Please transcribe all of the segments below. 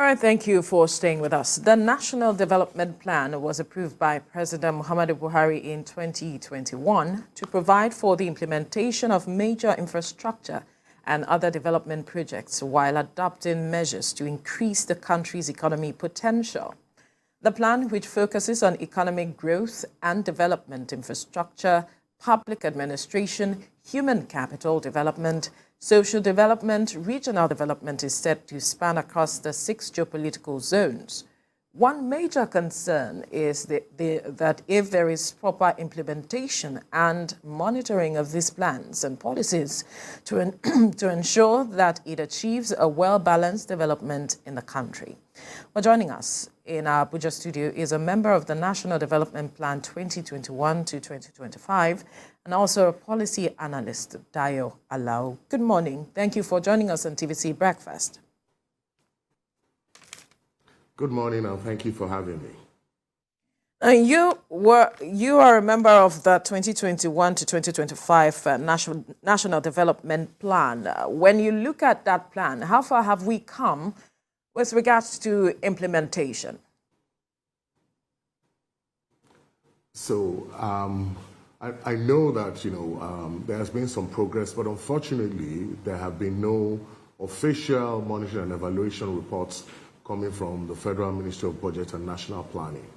All right, thank you for staying with us. The National Development Plan was approved by President Muhammadu Buhari in 2021 to provide for the implementation of major infrastructure and other development projects while adopting measures to increase the country's economic potential. The plan, which focuses on economic growth and development infrastructure, public administration, human capital development, social development, regional development, is set to span across the 6 geopolitical zones. One major concern is that if there is proper implementation and monitoring of these plans and policies to ensure that it achieves a well-balanced development in the country. Well, joining us in our Abuja studio is a member of the National Development Plan 2021 to 2025 and also a policy analyst, Dayo Alao. Good morning. Thank you for joining us on TVC Breakfast. Good morning, and thank you for having me. You are a member of the 2021 to 2025 National Development Plan. When you look at that plan, how far have we come with regards to implementation? So I know that there has been some progress, but unfortunately there have been no official monitoring and evaluation reports coming from the Federal Ministry of Budget and National Planning,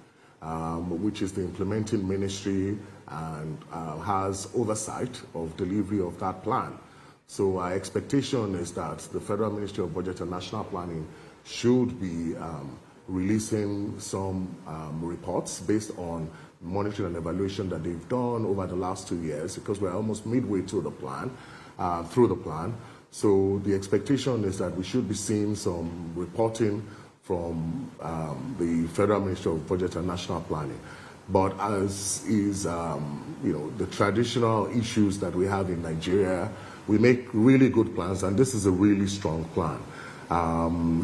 which is the implementing ministry and has oversight of delivery of that plan. So our expectation is that the Federal Ministry of Budget and National Planning should be releasing some reports based on monitoring and evaluation that they've done over the last 2 years, because we're almost midway through the plan. So the expectation is that we should be seeing some reporting from the Federal Ministry of Budget and National Planning. But as is, the traditional issues that we have in Nigeria, we make really good plans, and this is a really strong plan.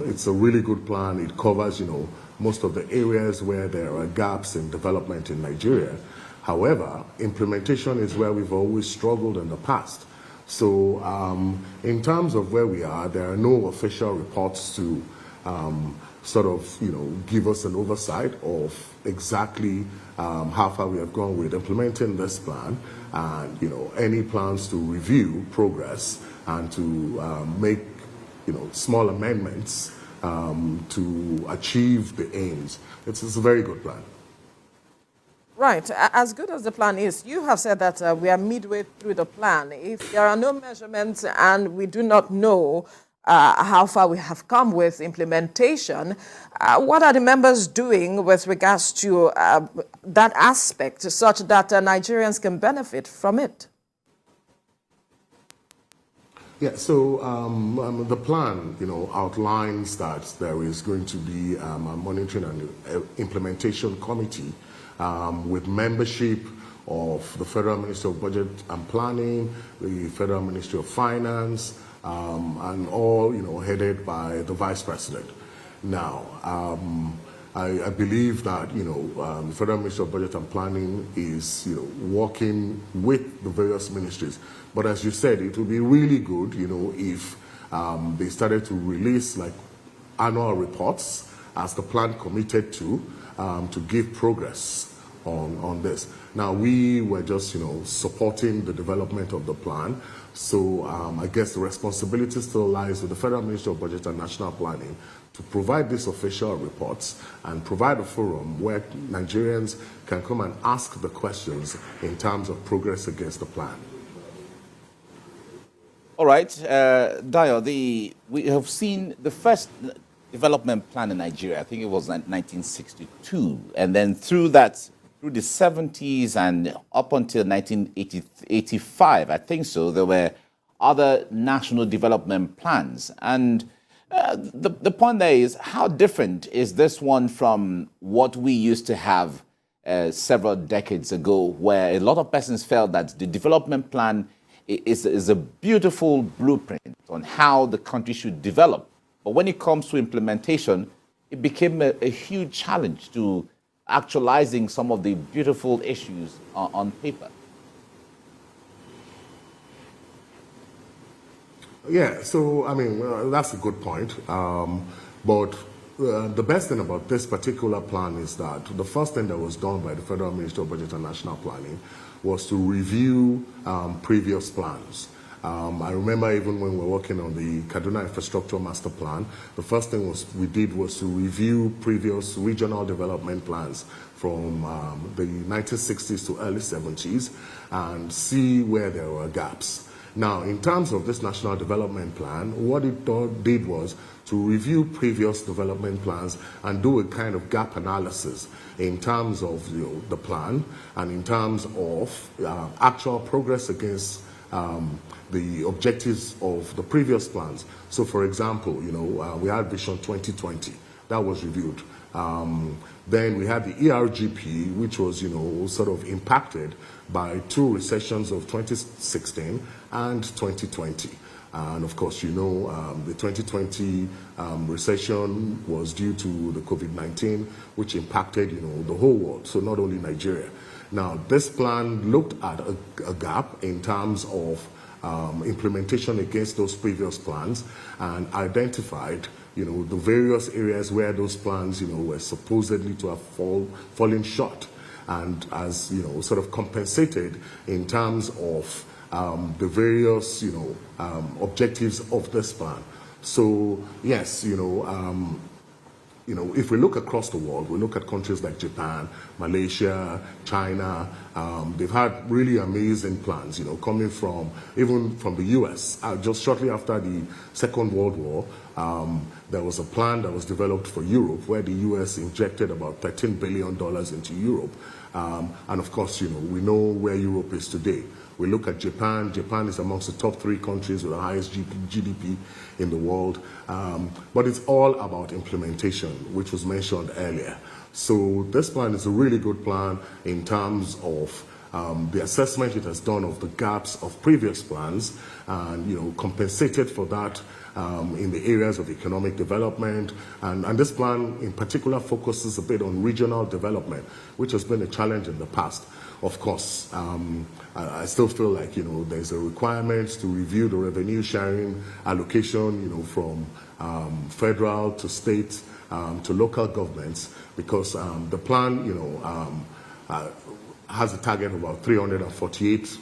It's a really good plan. It covers, most of the areas where there are gaps in development in Nigeria. However, implementation is where we've always struggled in the past. So in terms of where we are, there are no official reports to give us an oversight of exactly how far we have gone with implementing this plan, and any plans to review progress and to make small amendments to achieve the aims. It's a very good plan. Right. As good as the plan is, you have said that we are midway through the plan. If there are no measurements and we do not know how far we have come with implementation, what are the members doing with regards to that aspect such that Nigerians can benefit from it? Yeah, so the plan, outlines that there is going to be a monitoring and implementation committee with membership of the Federal Ministry of Budget and Planning, the Federal Ministry of Finance, and all, headed by the Vice President. Now, I believe that, the Federal Ministry of Budget and Planning is, working with the various ministries. But as you said, it would be really good, if they started to release annual reports as the plan committed to give progress on this. Now, we were just, supporting the development of the plan. So I guess the responsibility still lies with the Federal Ministry of Budget and National Planning to provide these official reports and provide a forum where Nigerians can come and ask the questions in terms of progress against the plan. All right, Dayo, we have seen the first development plan in Nigeria. I think it was 1962, and then through the 70s and up until 1985, I think so, there were other national development plans. And the point there is, how different is this one from what we used to have several decades ago, where a lot of persons felt that the development plan is a beautiful blueprint on how the country should develop. But when it comes to implementation, it became a huge challenge to actualizing some of the beautiful issues on paper. Yeah, so, that's a good point. But the best thing about this particular plan is that the first thing that was done by the Federal Ministry of Budget and National Planning was to review previous plans. I remember even when we were working on the Kaduna Infrastructure Master Plan, the first thing we did was to review previous regional development plans from the 1960s to early 70s and see where there were gaps. Now, in terms of this National Development Plan, what it did was to review previous development plans and do a kind of gap analysis in terms of the plan and in terms of actual progress against the objectives of the previous plans. So, for example, we had Vision 2020 that was reviewed. Then we had the ERGP, which was, sort of impacted by two recessions of 2016 and 2020. And of course, the 2020 recession was due to the COVID-19, which impacted, the whole world, so not only Nigeria. Now, this plan looked at a gap in terms of implementation against those previous plans and identified, the various areas where those plans, were supposedly to have fallen short, and as, sort of compensated in terms of the various, objectives of this plan. So, yes, if we look across the world, we look at countries like Japan, Malaysia, China, they've had really amazing plans, coming even from the US. Just shortly after the Second World War, there was a plan that was developed for Europe where the US injected about $13 billion into Europe. And of course, we know where Europe is today. We look at Japan. Japan is amongst the top 3 countries with the highest GDP in the world. But it's all about implementation, which was mentioned earlier. So this plan is a really good plan in terms of the assessment it has done of the gaps of previous plans and, compensated for that in the areas of economic development. And this plan in particular focuses a bit on regional development, which has been a challenge in the past. Of course, I still feel like, there's a requirement to review the revenue sharing allocation, from federal to state to local governments, because the plan, has a target of about 348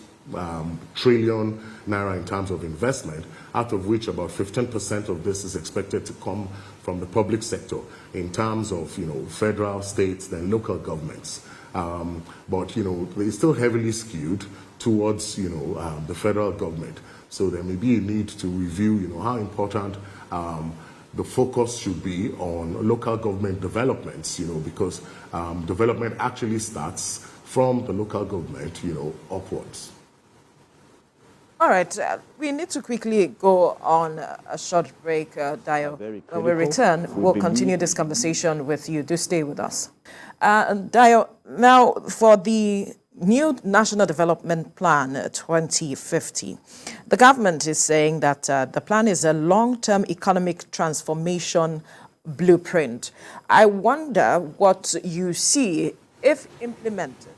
trillion naira in terms of investment, out of which about 15% of this is expected to come from the public sector in terms of, federal, states, then local governments. But, it's still heavily skewed towards, the federal government. So there may be a need to review, how important the focus should be on local government developments, because development actually starts from the local government, upwards. All right, we need to quickly go on a short break, Dio. When we return, we'll continue this conversation with you. Do stay with us. Dio, now for the new National Development Plan 2050, the government is saying that the plan is a long-term economic transformation blueprint. I wonder what you see, if implemented,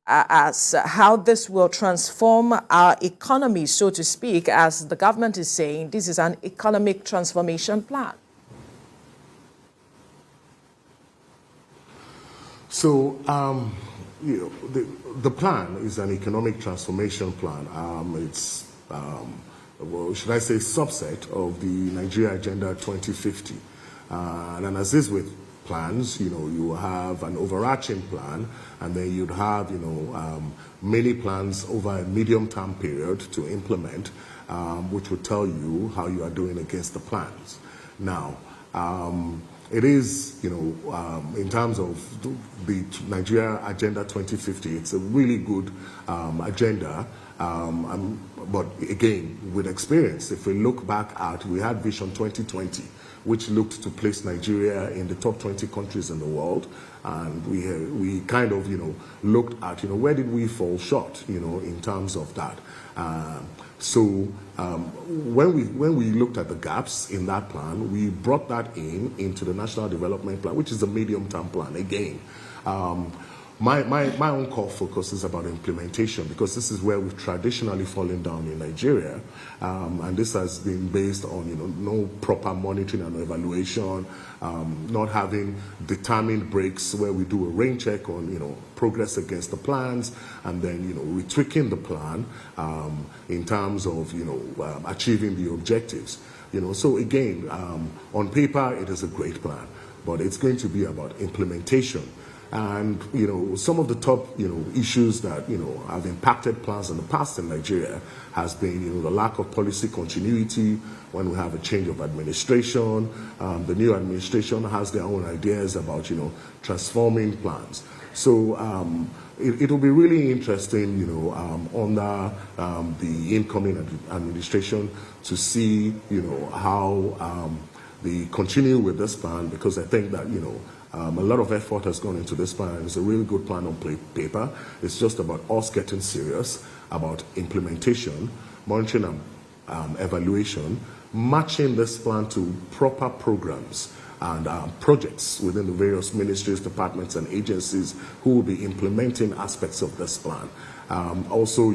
as how this will transform our economy, so to speak, as the government is saying this is an economic transformation plan. So, the plan is an economic transformation plan. It's, well, should I say, subset of the Nigeria Agenda 2050. And as is with plans, you have an overarching plan, and then you'd have, many plans over a medium-term period to implement, which would tell you how you are doing against the plans. Now, it is, in terms of the Nigeria Agenda 2050, it's a really good agenda. But again, with experience, if we look back at, we had Vision 2020, which looked to place Nigeria in the top 20 countries in the world. And we kind of, looked at, where did we fall short, in terms of that. So when we looked at the gaps in that plan, we brought that into the National Development Plan, which is a medium-term plan. Again, My own core focus is about implementation, because this is where we've traditionally fallen down in Nigeria, and this has been based on no proper monitoring and evaluation, not having determined breaks where we do a rain check on progress against the plans, and then retweaking the plan in terms of achieving the objectives. So again, on paper it is a great plan, but it's going to be about implementation. And some of the top issues that have impacted plans in the past in Nigeria has been the lack of policy continuity when we have a change of administration. The new administration has their own ideas about transforming plans. So it will be really interesting under the incoming administration to see how they continue with this plan, because I think that a lot of effort has gone into this plan. It's a really good plan on paper. It's just about us getting serious about implementation, monitoring and evaluation, matching this plan to proper programs and projects within the various ministries, departments, and agencies who will be implementing aspects of this plan. Also,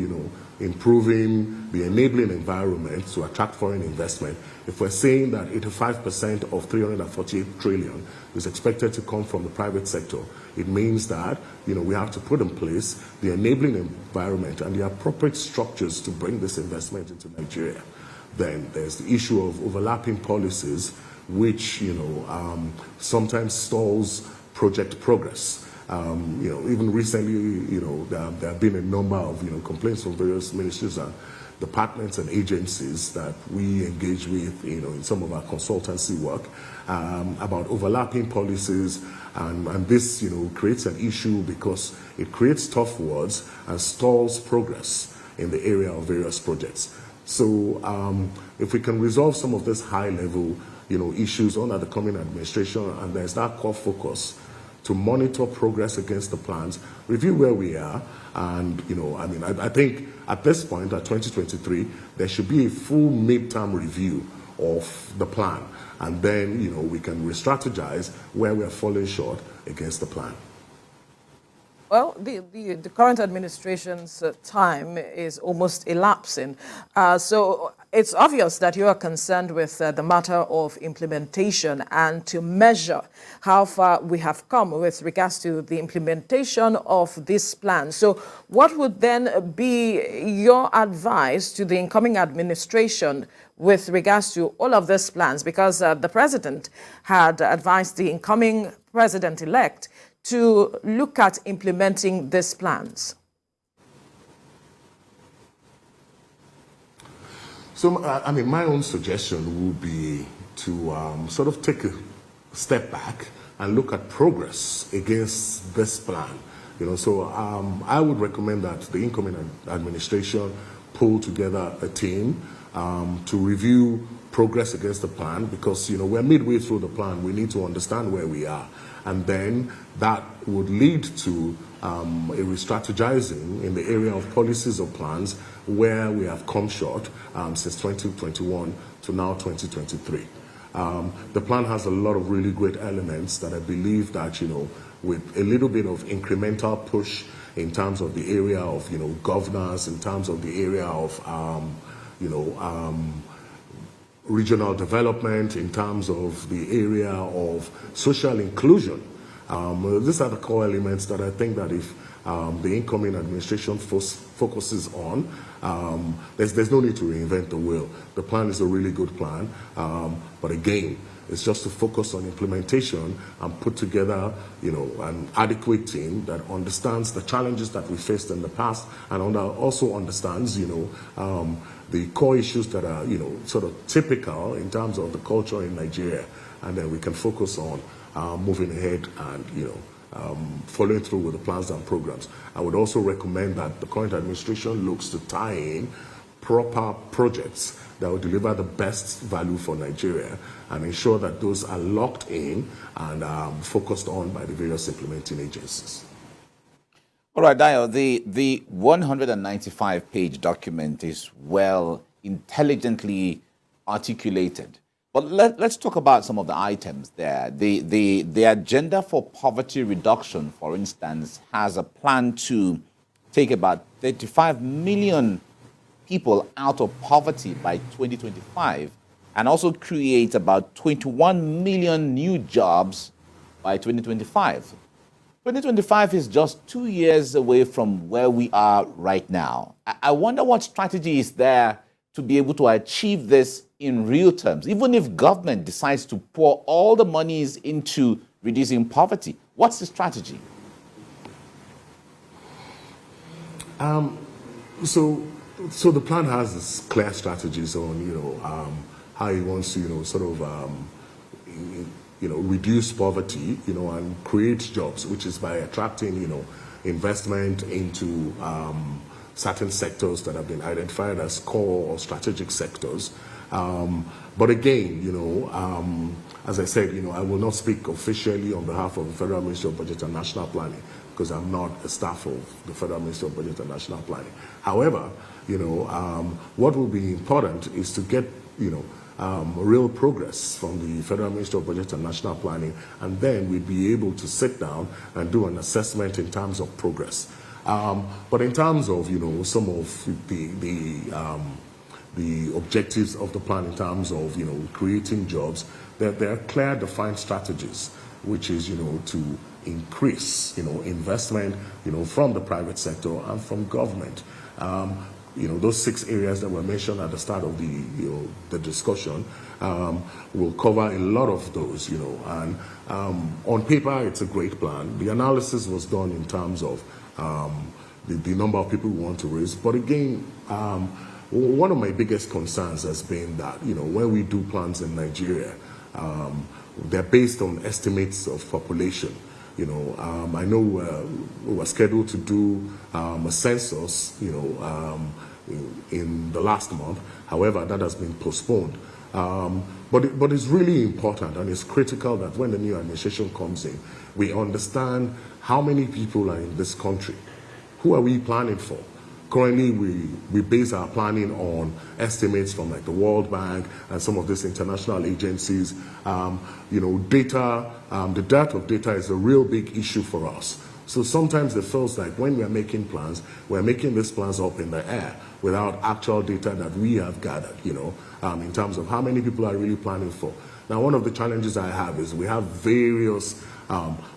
improving the enabling environment to attract foreign investment. If we're saying that 85% of 348 trillion is expected to come from the private sector, it means that we have to put in place the enabling environment and the appropriate structures to bring this investment into Nigeria. Then there's the issue of overlapping policies, which sometimes stalls project progress. Even recently, there have been a number of complaints from various ministries and departments and agencies that we engage with in some of our consultancy work about overlapping policies, and this creates an issue because it creates tough words and stalls progress in the area of various projects. So if we can resolve some of this high level issues under the coming administration, and there's that core focus to monitor progress against the plans, review where we are, and I think at this point, at 2023, there should be a full midterm review of the plan, and then we can re-strategize where we are falling short against the plan. Well, the current administration's time is almost elapsing. So it's obvious that you are concerned with the matter of implementation and to measure how far we have come with regards to the implementation of this plan. So what would then be your advice to the incoming administration with regards to all of these plans? Because the president had advised the incoming president-elect to look at implementing these plans. So, my own suggestion would be to sort of take a step back and look at progress against this plan. So I would recommend that the incoming administration pull together a team to review progress against the plan, because we're midway through the plan. We need to understand where we are, and then that would lead to a re-strategizing in the area of policies or plans where we have come short since 2021 to now 2023. The plan has a lot of really great elements that I believe that with a little bit of incremental push in terms of the area of governance, in terms of the area of regional development, in terms of the area of social inclusion. These are the core elements that I think that if the incoming administration focuses on, there's no need to reinvent the wheel. The plan is a really good plan, but again, it's just to focus on implementation and put together, an adequate team that understands the challenges that we faced in the past, and also understands, the core issues that are, sort of typical in terms of the culture in Nigeria, and then we can focus on moving ahead and, following through with the plans and programs. I would also recommend that the current administration looks to tie in proper projects that will deliver the best value for Nigeria and ensure that those are locked in and focused on by the various implementing agencies. All right, Dio, the 195-page document is well intelligently articulated. But let's talk about some of the items there. The agenda for poverty reduction, for instance, has a plan to take about 35 million people out of poverty by 2025 and also create about 21 million new jobs by 2025. 2025 is just 2 years away from where we are right now. I wonder what strategy is there to be able to achieve this in real terms, even if government decides to pour all the monies into reducing poverty. What's the strategy? So the plan has this clear strategies on, how he wants to, reduce poverty, and create jobs, which is by attracting, investment into certain sectors that have been identified as core or strategic sectors. But again, as I said, I will not speak officially on behalf of the Federal Ministry of Budget and National Planning because I'm not a staff of the Federal Ministry of Budget and National Planning. However, what will be important is to get, real progress from the Federal Ministry of Budget and National Planning, and then we'd be able to sit down and do an assessment in terms of progress. But in terms of, some of the objectives of the plan in terms of, creating jobs, there are clear defined strategies, which is, to increase, investment, from the private sector and from government. Those 6 areas that were mentioned at the start of the discussion will cover a lot of those, and on paper, it's a great plan. The analysis was done in terms of the number of people we want to raise. But again, one of my biggest concerns has been that, when we do plans in Nigeria, they're based on estimates of population. I know we were scheduled to do a census, in the last month. However, that has been postponed. But it's really important and it's critical that when the new administration comes in, we understand how many people are in this country. Who are we planning for? Currently, we base our planning on estimates from like the World Bank and some of these international agencies. Data, the dearth of data is a real big issue for us. So sometimes it feels like when we're making plans, we're making these plans up in the air without actual data that we have gathered, in terms of how many people are really planning for. Now, one of the challenges I have is we have various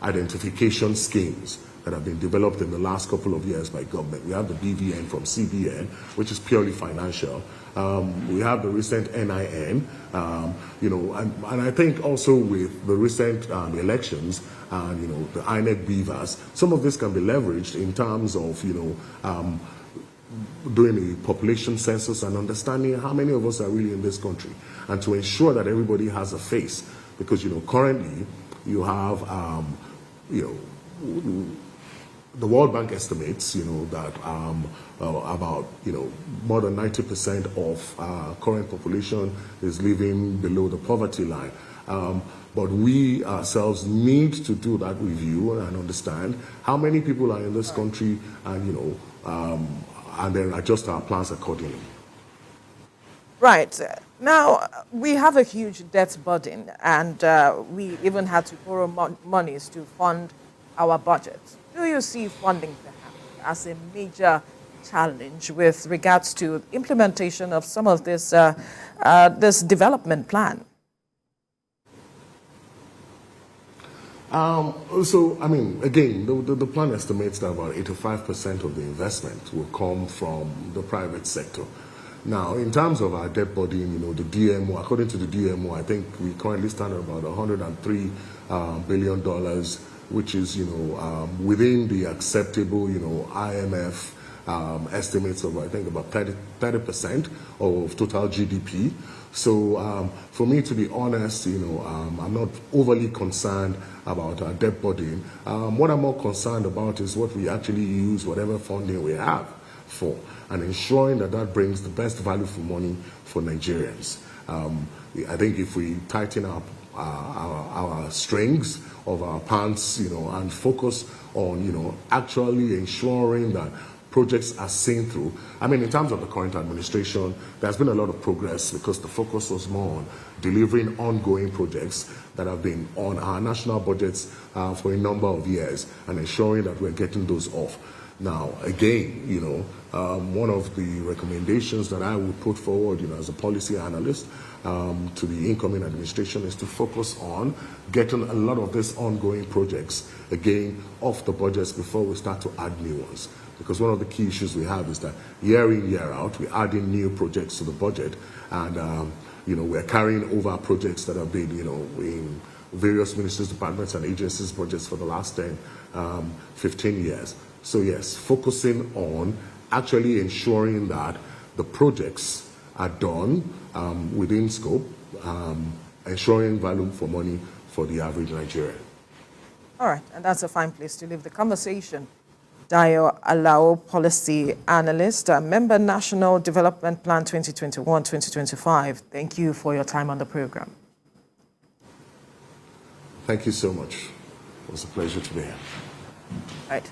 identification schemes that have been developed in the last couple of years by government. We have the BVN from CBN, which is purely financial. We have the recent NIN, and I think also with the recent elections and, the INEC BVAS, some of this can be leveraged in terms of, doing a population census and understanding how many of us are really in this country, and to ensure that everybody has a face. Because, currently you have, the World Bank estimates, that about, more than 90% of current population is living below the poverty line. But we ourselves need to do that review and understand how many people are in this country, and and then adjust our plans accordingly. Right. Now, we have a huge debt burden, and we even had to borrow monies to fund our budget. Do you see funding perhaps as a major challenge with regards to implementation of some of this this development plan? Again, the plan estimates that about 85% of the investment will come from the private sector. Now, in terms of our debt burden, the DMO, according to the DMO, I think we currently stand at about $103 billion, which is, within the acceptable, IMF estimates of, I think, about 30% of total GDP. So for me, to be honest, I'm not overly concerned about our debt burden. What I'm more concerned about is what we actually use, whatever funding we have for, and ensuring that that brings the best value for money for Nigerians. I think if we tighten up our strings of our pants, and focus on, actually ensuring that projects are seen through. I mean, in terms of the current administration, there's been a lot of progress because the focus was more on delivering ongoing projects that have been on our national budgets for a number of years and ensuring that we're getting those off. Now, again, one of the recommendations that I would put forward, as a policy analyst to the incoming administration is to focus on getting a lot of these ongoing projects, again, off the budgets before we start to add new ones. Because one of the key issues we have is that year in, year out, we're adding new projects to the budget, and we're carrying over projects that have been, in various ministries, departments, and agencies' budgets for the last 10, 15 years. So yes, focusing on actually ensuring that the projects are done within scope, ensuring value for money for the average Nigerian. All right, and that's a fine place to leave the conversation. Dayo Alao, policy analyst, member National Development Plan 2021-2025. Thank you for your time on the program. Thank you so much. It was a pleasure to be here. All right.